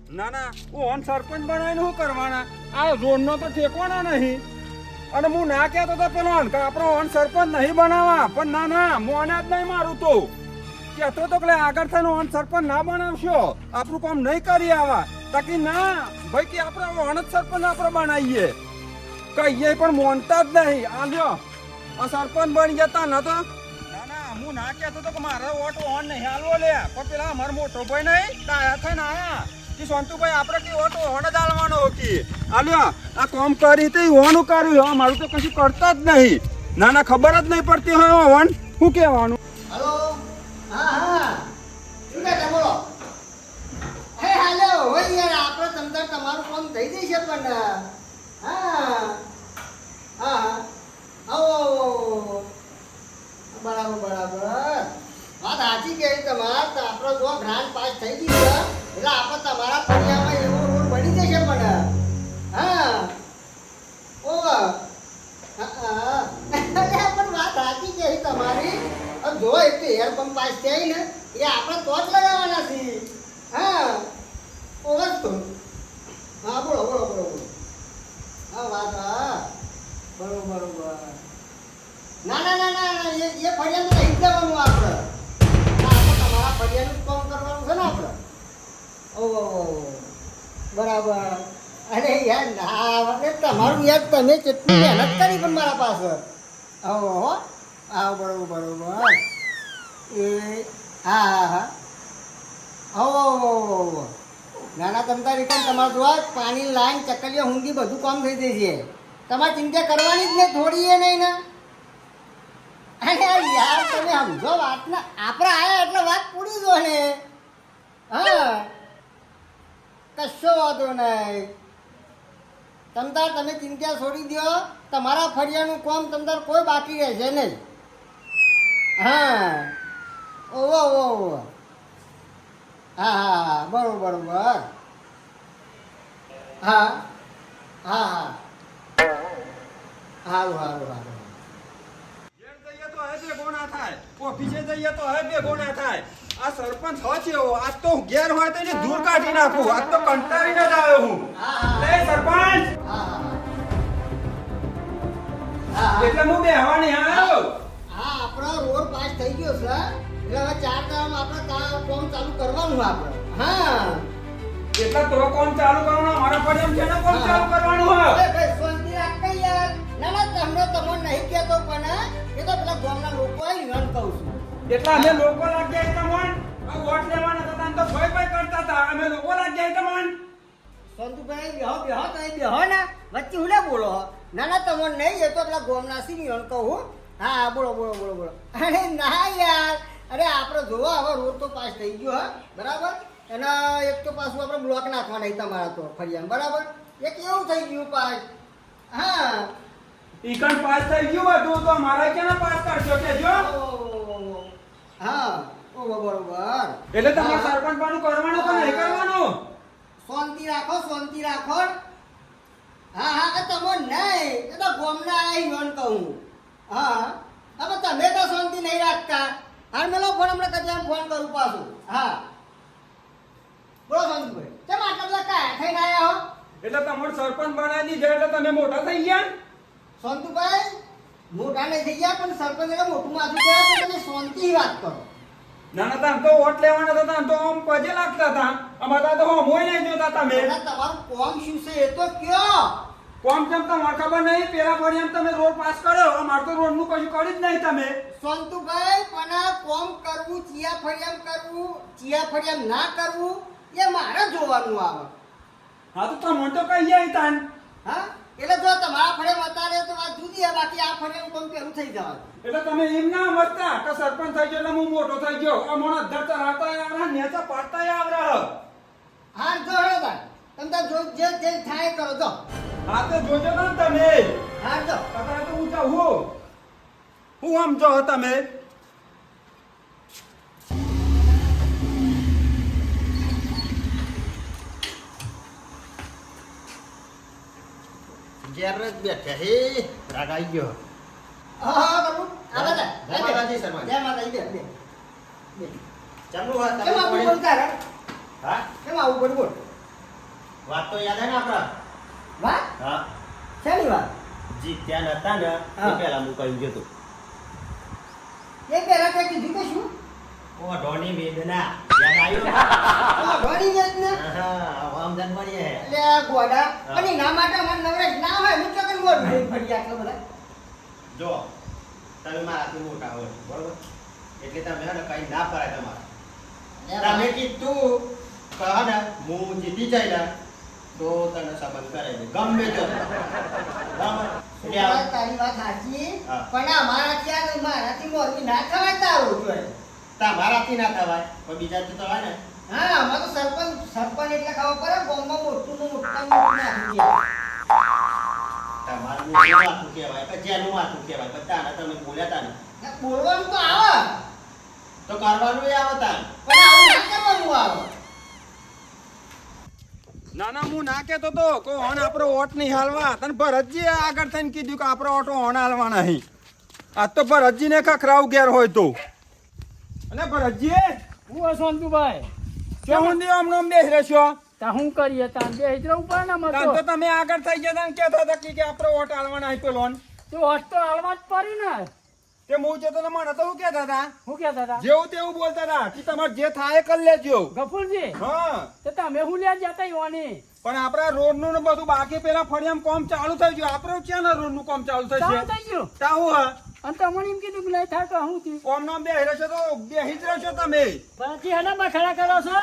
ના ના હું સરપંચ બનાવીને શું કરવાના આ રોડનો તો ઠેકવાના નહીં અને હું ના કહેતો તો પેલો આપણો સરપંચ નહીં બનાવવા પણ ના ના મોને જ નહીં મારું તો કહેતો તો કે આગળ થઈને સરપંચ ના બનાવશો આપણું કામ નહીં કરી આવા તાકી ના ભાઈ કે આપણે સરપંચ આપણે બનાવીએ કહીએ પણ મોનતા જ નહીં આલ્યો આ સરપંચ બની જતા ન તો ના ના હું ના કહેતો તો કે મારો વોટ નહીં હાલવો લે પણ પેલા અમારો મોટો ભાઈ નહીં ડાયા થઈને આયા કે સોનતુભાઈ આપણે કે ઓટો ઓન જ આલવાનો કે આલ્યો આ કામ કરી તે ઓનું કર્યું મારું તો કશું કરતા જ નહીં ના ના ખબર જ નહીં પડતી હોય ઓન શું કહેવાનું હેલો હા હા શું કહે બોલો હે હાલો હોય યાર આપણે તમતાર તમારું કામ થઈ જશે પણ હા હા આવો બરાબર બરાબર વાત સાચી કહી તમારે તો આપણો જો ગ્રાન્ડ પાસ થઈ ગયું એટલે આપણે તમારા ફળિયામાં એવો રોડ બની જશે પણ હા ઓ હા પણ વાત સાચી કહી તમારી જો એક તો એર પંપ પાસ થાય ને એ આપણે તો જ લગાવવાના છીએ હા ઓવર તો હા બોલો બોલો બોલો બોલો હા વાત હા બરોબર બરોબર ના ના ના ના એ ફળિયાનું લઈ જવાનું આપણે તમારા ફળિયાનું કામ કરવાનું છે ને આપણે ઓહો બરાબર અરે યાર ના તમારું યાર તમે કેટલી મહેનત કરી પણ મારા પાસે ઓહો હા બરોબર બરોબર એ હા હા હા હો ના ના તમતા રીતે તમારે જોવા પાણી લાઈન ચકલીઓ ઊંઘી બધું કામ થઈ જશે તમારે ચિંતા કરવાની જ ને થોડી એ નહીં ને અરે યાર તમે સમજો વાત ને આપણે આયા એટલે વાત પૂરી જો ને હા કશો વાંધો નહીં તમતાર તમે ચિંતા છોડી દો તમારા ફળિયાનું કામ તમતાર કોઈ બાકી રહેશે નહીં હા ઓહો ઓહો હા હા હા બરોબર બરોબર હા હા હા સારું સારું સારું ઓફિસે જઈએ તો હવે ભેગો ના થાય આ સરપંચ હોય છે આજ તો ઘેર હોય તો એને દૂર કાઢી નાખું આજ તો કંટાળીને જ આવ્યો હું લે સરપંચ એટલે હું બેહવાની આવ્યો હા આપણો રોડ પાસ થઈ ગયો છે એટલે હવે 4 દાડામાં આપણે કામ ચાલુ કરવાનું આપણે હા એટલે તો કોમ ચાલુ કરવાનું અમારા પર એમ છે ને કોમ ચાલુ કરવાનું હોય અરે ભાઈ શાંતિ રાખ યાર ના ના તમને નહીં કહેતો પણ એ તો પેલા ગામના લોકો આવી રન કહું છું એટલે અમે લોકો લાગ્યા તમને આ વોટ લેવાના હતા તો ભય ભય કરતા હતા અમે લોકો લાગ્યા તમને સંતુભાઈ બેહો તો બેહો ને વચ્ચે હુલે બોલો ના ના તમને નહીં એ તો પેલા ગામના સી રન કહું હા બોલો બોલો બોલો બોલો અરે ના યાર અરે આપણે જોવો હવે રોડ તો પાસ થઈ ગયો હા બરાબર એના એક તો પાછું આપણે બ્લોક નાખવાના તમારા તો ફરિયામ બરાબર એક એવું થઈ ગયું પાસ હા ઈકણ પાસ થઈ ગયું બધું તો મારા કેના પાસ કરશો કેજો હા ઓ બરોબર એટલે તમારે સરપંચ પાનું કરવાનું કે નહીં કરવાનું શાંતિ રાખો હા હા તમને નહીં એ તો ગોમના આવી નોન કહું હા હવે તમે તો શાંતિ નહીં રાખતા હા મેલો ફોન હમણાં કદી ફોન કરું પાછું હા બોલો સંતુભાઈ કેમ આટલા બધા કાયા થઈને આવ્યા હો એટલે તમારે સરપંચ બનાવી દીધા એટલે તમે મોટા થઈ ગયા સંતુભાઈ મોટા નહીં થઈ ગયા પણ સરપંચ એટલે મોટું માથું કહેવાય તો તમે શાંતિ વાત કરો ના ના તમે તો વોટ લેવાના હતા તો આમ પજે લાગતા હતા અમારા તો હોમોય નહીં જોતા તમે તમારું કોમ શું છે એ તો કયો કોમ કેમ તમારે ખબર નહીં પેલા ફળિયામ તમે રોડ પાસ કર્યો અમારે તો રોડ નું કશું કર્યું જ નહીં તમે સંતુભાઈ પણ કોમ કરવું ચિયા ફળિયામ ના કરવું એ મારે જોવાનું આવે હા તો તમને તો કહી જાય તાન હા એટલે જો તમારા ફળિયામ અત્યારે તો વાત જુદી છે બાકી આ ફળિયામ કોમ પેલું થઈ જવાનું એટલે તમે એમ ના સમજતા કે સરપંચ થઈ ગયો એટલે હું મોટો થઈ ગયો આ મોણા અધર ચલાવતા આવરા નેચા પાડતા આવરા હા જો હેડા તમે તો જે થાય કરો જો હા તો જોજો ને તમે હા જો અત્યારે તો હું જાઉં હું આમ જો તમે જ્યારે બેઠા હે રાગ આવી ગયો હા કરું આવે ને જય માતાજી સરપંચ જય માતાજી બે ચાલુ હા કેમ આવું બોલ તારે હા કેમ આવું બોલ બોલ વાત તો યાદ હે ને આપણા વાત હા શેની વાત જીત્યા નતા ને હા. એ પહેલા હું કહી ગયો તો એ પહેલા કઈ કીધું કે શું ઓ ઢોની વેદના યાદ આવ્યું ઘણી જ ને હા આમદન મળી હે એટલે આ ગોડા અને ના માટે મને નવરેશ ના હોય હું ચોકન બોલ ફરી આટલો બધા જો તમે મારાથી મોટા હોય બરોબર એટલે તમે હે ને કઈ ના પડાય તમારે તમે કીધું કહા ને હું જીતી જાય ને તો તને સંબંધ કરાવી દે ગમે તે બરાબર એટલે આ તારી વાત સાચી હા. પણ અમારાથી આ મારાથી મોરબી ના થવાય તારું જોઈએ તમારાથી ના થવાય પણ બીજાથી થવાય ને હા આમાં તો સરપંચ એટલે ખબર પડે ગામમાં મોટું નું મોટા નાખી દે તમારું મોટું માથું કહેવાય કે જેનું માથું કહેવાય બધાને તમે બોલ્યા તા ને બોલવાનું તો આવે તો કરવાનું એ આવતા પણ આવું ના કરવાનું આવે ના ના હું ના કેતો તો કે ઓન આપણો ઓટ નહીં હાલવા તને ભરતજી આગળ થઈને કીધું કે આપણો ઓટો ઓન હાલવા નહીં આજ તો ભરતજીને ખખરાવ ઘેર હોય તો અને ભરતજી હું સોનતુભાઈ શું હુંદી આમ નામ બેસી રહેશો તા હું કરીએ તા બે હિજરા ઉપર ના તાન મતો તો તમે આગળ થઈ ગયા તા ને કહેતા હતા કે આપણો ઓટ હાલવા નહીં પેલો ને. તો હોટ તો હાલવા જ પડી ને તે હું જતો તો મને તો શું કહેતા હતા હું કહેતા હતા જેવું તેવું બોલતા હતા કે તમારે જે થાય એ કરી લેજો ગફુરજી હા તો તમે હું લ્યા જતા યોની પણ આપણા રોડ નું ને બધું બાકી પેલા ફળિયામ કામ ચાલુ થઈ ગયું આપણું ક્યાં ના રોડ નું કામ ચાલુ ચાલુ થશે થઈ ગયું તાવું હા અને તમને એમ કીધું કે લઈ થાય તો હું થયું ઓમ નામ બેહી રહેશો તો બેહી જ રહેશો તમે પછી હના બખડા કરો છો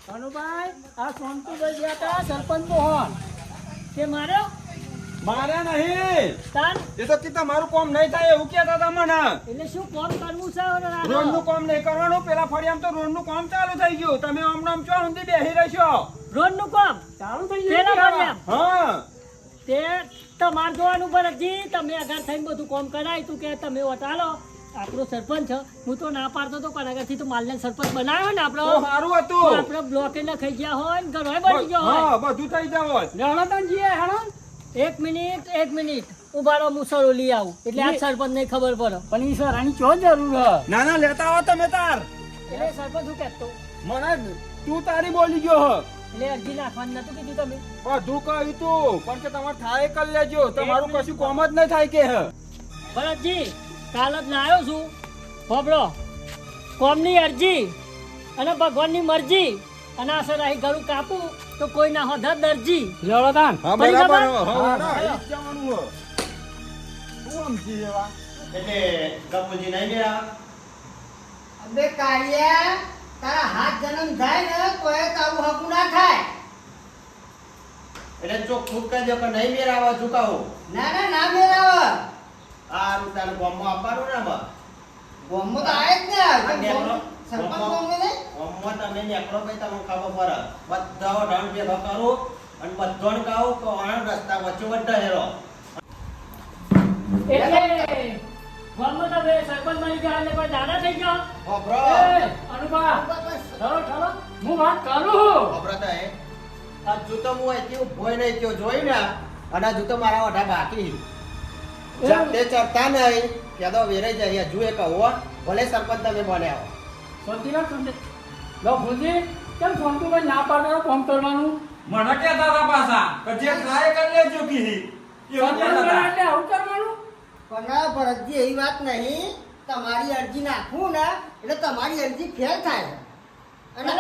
કનુભાઈ આ સોનતુભાઈ ગયા હતા સરપંચ મોહન તે માર્યો મારે નહીં તાન એ તો કે તમારું કામ નહીં થાય એવું કહેતા હતા મને એટલે શું કોમ કરવું છે રોડ નું કામ નહીં કરવાનું પેલા ફળિયામ તો રોડ નું કામ ચાલુ થઈ ગયું તમે આમ નામ ચો સુધી બેહી રહેશો રોડ નું કામ ચાલુ થઈ પેલા ગયું ફળિયામ. હા તે તમારે જોવાનું ભરતજી તમે આગળ થઈને બધું કામ કરાય તું કે તમે વટાલો આપણો સરપંચ છે હું તો ના પાડતો તો પણ આગળથી તો માલને સરપંચ બનાવ્યો ને આપણો તો સારું તો હતું આપણે બ્લોકે ન ખાઈ ગયા હોય ને ઘરોય બની ગયો હોય હા બધું થઈ જાવ રણતનજી હેણો એક મિનિટ ઉભારો મુસળો લઈ આવું એટલે આ સરપંચ ને ખબર પડે પણ ઈ સરાની ચો જરૂર ના ના લેતા આવો તમે તાર એટલે સરપંચ શું કહેતો મને તું તારી બોલી ગયો હ એટલે અરજી નાખવાનું નતું કીધું તમે બધું કહ્યું તું પણ કે તમારે થાય કરી લેજો તમારું કશું કોમ જ નહીં થાય કે હ ભરતજી કાલ જ લાવ્યો છું હોબળો કોમની અરજી અને ભગવાનની મરજી અને આ સર અહીં ઘરું કાપું તો કોઈ ના હોધા દરજી લડોદાન હા બરાબર હા ના ઈ જ જવાનું હ શું સમજી એવા એટલે કપૂરજી નહીં ગયા અબે કાળિયા તારા હાથ જન્મ થાય ને તો એ તારું હકું ના થાય એટલે ચોખ્ખું કહી દો કે નહીં મેળાવા ચૂકાવો ના મેરાવ આ તારે બોમ્બમાં આપવાનું ને બા ગોમો તો આય જ ને આ નેકળો. સરપંચ ગોમો ને બોમ્બમાં તમે નેકળો ભાઈ તમને ખબર પડે બધા ઢણ ભેગો કરો અને બધાને કહો કે આ રસ્તા વચ્ચે બધા હેરો એટલે ગામમાં તમે સરપંચ બની ગયા એટલે કોઈ દાદા થઈ ગયો ખબરો એ અનુભા ચલો હું વાત કરું ખબરો તો હે આ જૂતો હું અહીંથી ઉભોય નહીં થયો જોઈ ને અને આ જૂતો મારા ઓઢા બાકી જાતે ચડતા નહીં ત્યાં તો વેરાઈ જાય હજુ એક હોવા ભલે સરપંચ તમે બન્યા હો શાંતિના સમજે લો ભૂલજી કેમ શાંતુભાઈ ના પાડો કામ કરવાનું મને કહેતા હતા પાછા કે જે થાય કરી લેજો કીધી એવું કહેતા હતા. એટલે આવું કરવાનું પણ ભરતજી એવી વાત નહીં તમારી અરજી નાખું ને એટલે તમારી અરજી ફેલ થાય અને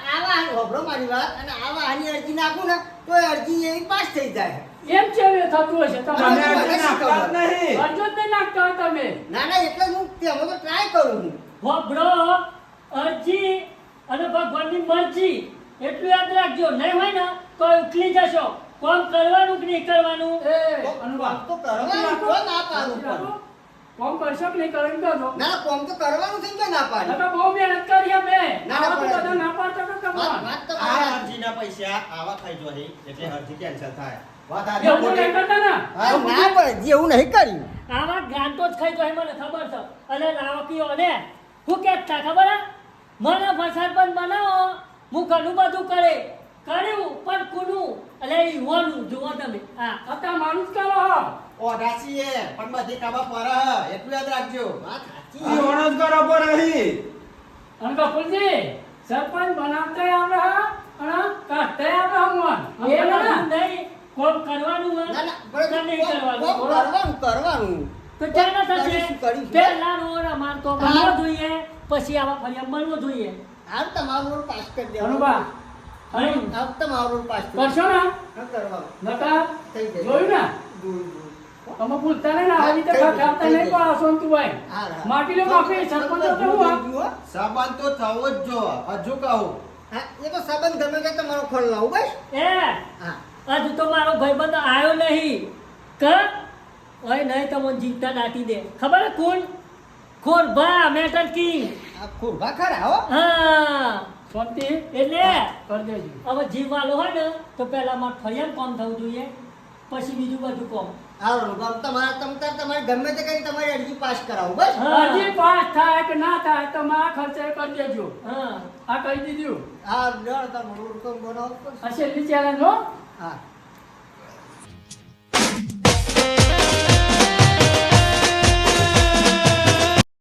આવા હોબળો મારી વાત અને આવા આની અરજી નાખું ને તો એ અરજી એવી પાસ થઈ જાય એમ કેવી થતું હશે તમે તમે અરજી નાખતા જ નહીં અરજો જ નહીં નાખતા હોય તમે ના એટલે જ હું તેમાં તો ટ્રાય કરું છું હોબળો અરજી અને ભગવાનની મરજી એટલું યાદ રાખજો નહીં હોય ને તો ઉકલી જશો કોમ કરવાનું કે નહીં કરવાનું એ અનુભવ તો કરવાનું તો ના પાડું પણ કોમ કરશો કે નહીં કરવાનું કહો ના કોમ તો કરવાનું થઈ ગયો ના પાડી નકર બહુ મહેનત કરી અમે ના, આવા તો પણ- બધા ના પાડતા તો કમાવાનું. વાત તો આ બરાબર. અરજીના પૈસા આવા ખાઈ જો એટલે અરજી કેન્સલ થાય વાત આ એવું તો નહીં કરતા ને હા, ના ભરતજી એવું નહીં કર્યું આવા ગાંઠો જ ખાઈ જાય મને ખબર છે અને રાવકીઓ ને હું કહેતા ખબર હે? મને ફસાદ પણ બનાવો હું ઘણું બધું કર્યું પણ કુનું એટલે ઈવાનું જુઓ તમે હા અત્યારે મારું જ કરો હો. ઓઢાસી એ પણ બધી ખબર પડે હે. એટલું યાદ રાખજો વાત સાચી ઈ ઓણ જ કરો પર અહીં અને કપૂરજી સરપંચ બનાવતા આવડે હે અને તે આપણે હમણાં એ ના નહીં કોમ કરવાનું હોય ના ના કે નહીં કરવાનું કોમ કરવાનું તો ચાલ ના થશે કરીશું, કરીશું. પહેલા રોડ અમાર તો બનવો જોઈએ પછી આવા ફરિયાદ મળવો જોઈએ હાલ તમારું રોડ પાસ કરી દેવાનું અનુભા અરે હાલ તમારું રોડ પાસ કરી કરશો ને કરવાનું નકા થઈ જાય જોયું ને જોયું. તમે ભૂલતા નહીં ને આવી રીતે ખાતા નહીં પણ સોનતુભાઈ હા, હા. માટી લો માફી સરપંચ તો હું આ સાબાન તો થવો જ જો હજુ કહું હા એ તો સંબંધ ગમે તે તમારો ખોલ લાવું બસ એ હા હજુ તો મારો ભાઈબંધ આવ્યો નહીં કે ઓય નહીં તમને જીવતા દાટી દે ખબર હે કોણ ખોરભા મેટર કિંગ આ ખુરભા ખરા હો હા શાંતિ એટલે કરી દેજો હવે જીવવાલો હોય ને તો પહેલા મારે ફરિયાદ કોમ થવું જોઈએ પછી બીજું બધું કોમ હાલો તમારે ગમે તે કઈ તમારી અરજી પાસ કરાવો બસ હા. હજી પાસ થાય કે ના થાય તો મારા ખર્ચે કરી દેજો હા આ કહી દીધું હા ડર તમારું રોડ તો બનાવો આ છેલ્લી ચેલેન્જ હો હા